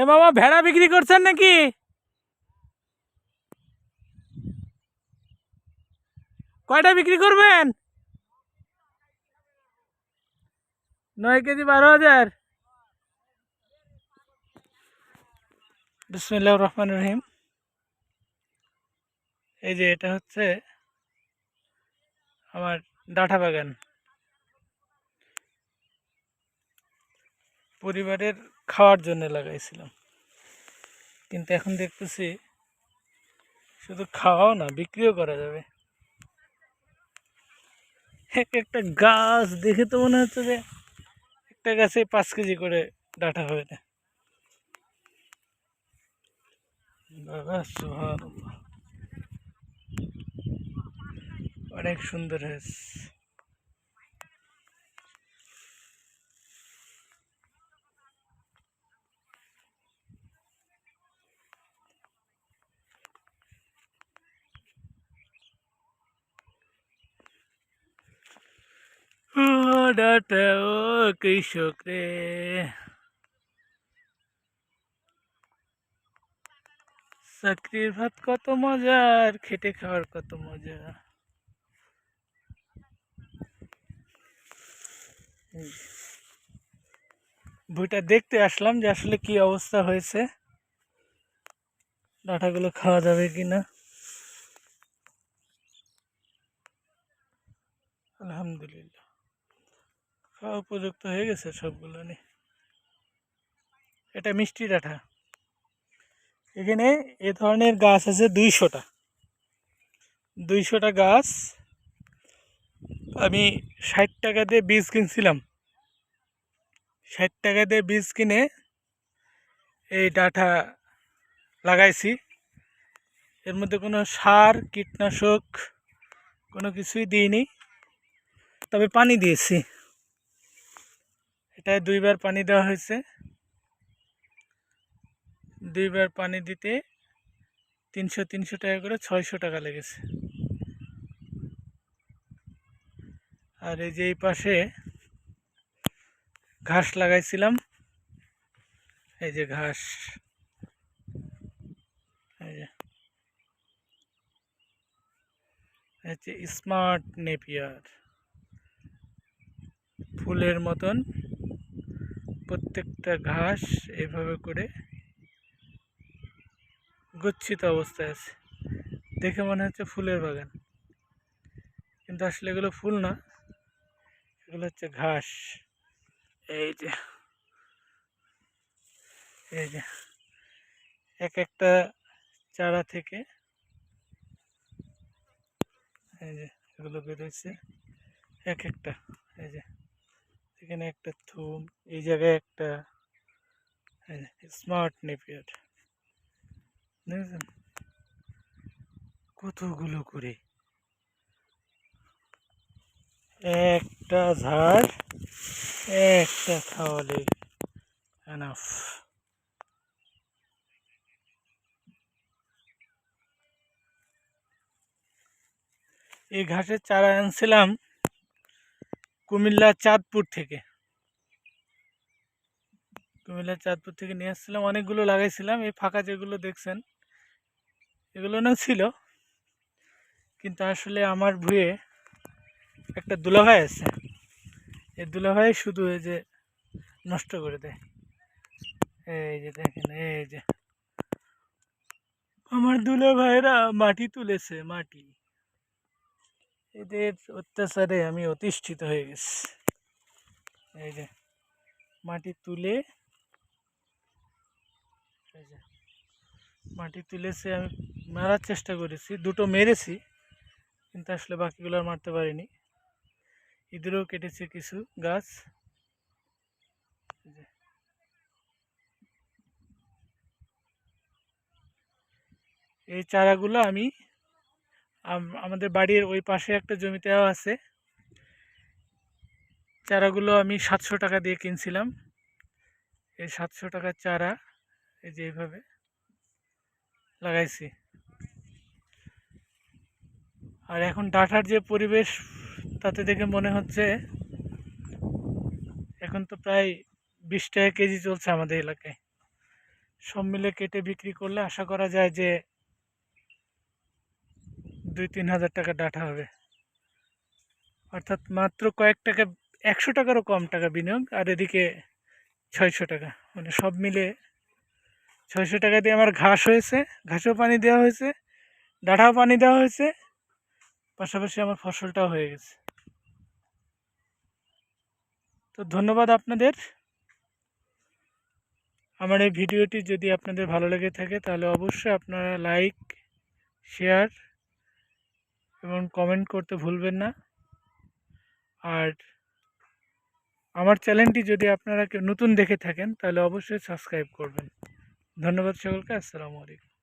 এ মামা ভেড়া বিক্রি করছেন নাকি? কয়টা বিক্রি করবেন? 9 কেজি 12,000। বিসমিল্লাহির রহমানির রহিম। এই যে এটা হচ্ছে আমার ডাঁটা বাগান। পরিবারের খাওয়ার জন্য লাগাইছিলাম, কিন্তু এখন দেখতেছি শুধু খাওয়াও না, বিক্রিও করা যাবে। এক একটা গাছ দেখে তো মনে হচ্ছে যে একটা গাছে 5 কেজি করে ডাঁটা হবে না। বাবা সুবহানাল্লাহ, অনেক সুন্দর হয়েছে। ও ডাঁটা ও কৃষক রে, চাকরির ভাত কত মজা আর খেটে খাওয়ার কত মজা। বইটা দেখতে আসলাম যে আসলে কি অবস্থা হয়েছে, ডাঁটাগুলো খাওয়া যাবে কিনা। আলহামদুলিল্লাহ, খাওয়া উপযুক্ত হয়ে গেছে সবগুলো নিয়ে। এটা মিষ্টি ডাঁটা। এখানে এ ধরনের গাছ আছে 200টা। 200টা গাছ আমি 60 টাকা দিয়ে বীজ কিনছিলাম। 60 টাকা দিয়ে বীজ কিনে এই ডাঁটা লাগাইছি। এর মধ্যে কোনো সার কীটনাশক কোনো কিছুই দিইনি, তবে পানি দিয়েছি। এটায় 2বার পানি দেওয়া হয়েছে। 2বার পানি দিতে 300 টাকা করে 600 টাকা লেগেছে। আর এই যে এই পাশে ঘাস লাগাইছিলাম, এই যে ঘাস, এই যে হচ্ছে স্মার্ট নেপিয়ার। ফুলের মতন প্রত্যেকটা ঘাস এইভাবে করে গচ্ছিত অবস্থায় আছে। দেখে মনে হচ্ছে ফুলের বাগান, কিন্তু আসলে এগুলো ফুল না, এগুলো হচ্ছে ঘাস। এই যে এই যে এক একটা চারা থেকে এই যে এগুলো বেরোচ্ছে এক একটা। এই যে এখানে একটা থুম, এই জায়গায় একটা, স্মার্ট নেপিয়ার দেখেছেন কতগুলো করে। একটা ঝাড় একটা খাওয়ালে এনাফ। এই ঘাসের চারা আনছিলাম কুমিল্লা চাঁদপুর থেকে। কুমিল্লা চাঁদপুর থেকে নিয়ে আসছিলাম, অনেকগুলো লাগাইছিলাম। এই ফাঁকা যেগুলো দেখছেন এগুলো না ছিল, কিন্তু আসলে আমার ভুঁয়ে একটা দুলাভাই আছে। এই দুলাভাই শুধু এই যে নষ্ট করে দেয়। এই যে দেখেন, এই যে আমার দুলাভাইরা মাটি তুলেছে, মাটি। এদের অত্যাচারে আমি অতিষ্ঠিত হয়ে গেছি। এই যে মাটি তুলে, এই যে মাটি তুলেছে, আমি মারার চেষ্টা করেছি, দুটো মেরেছি, কিন্তু আসলে বাকিগুলো আর মারতে পারিনি। ইঁদুরও কেটেছে কিছু গাছ। এই চারাগুলো আমি আমাদের বাড়ির ওই পাশে একটা জমিতেও আছে। চারাগুলো আমি 700 টাকা দিয়ে কিনছিলাম। এই 700 টাকার চারা এই যে এইভাবে লাগাইছি। আর এখন ডাঁটার যে পরিবেশ, তাতে দেখে মনে হচ্ছে এখন তো প্রায় 20 টাকা কেজি চলছে আমাদের এলাকায়। সব মিলে কেটে বিক্রি করলে আশা করা যায় যে 2-3 হাজার টাকা ডাঁটা হবে, অর্থাৎ মাত্র কয়েক টাকা, 100 টাকারও কম টাকা বিনিয়োগ, আর এদিকে 600 টাকা, মানে সব মিলে 600 টাকা দিয়ে আমার ঘাস হয়েছে, ঘাসেও পানি দেওয়া হয়েছে, ডাঁটাও পানি দেওয়া হয়েছে, পাশাপাশি আমার ফসলটাও হয়ে গেছে। তো ধন্যবাদ আপনাদের। আমার এই ভিডিওটি যদি আপনাদের ভালো লেগে থাকে তাহলে অবশ্যই আপনারা লাইক, শেয়ার এবং কমেন্ট করতে ভুলবেন না। আর আমার চ্যানেলটি যদি আপনারা কেউ নতুন দেখে থাকেন তাহলে অবশ্যই সাবস্ক্রাইব করবেন। ধন্যবাদ সকলকে। আসসালামু আলাইকুম।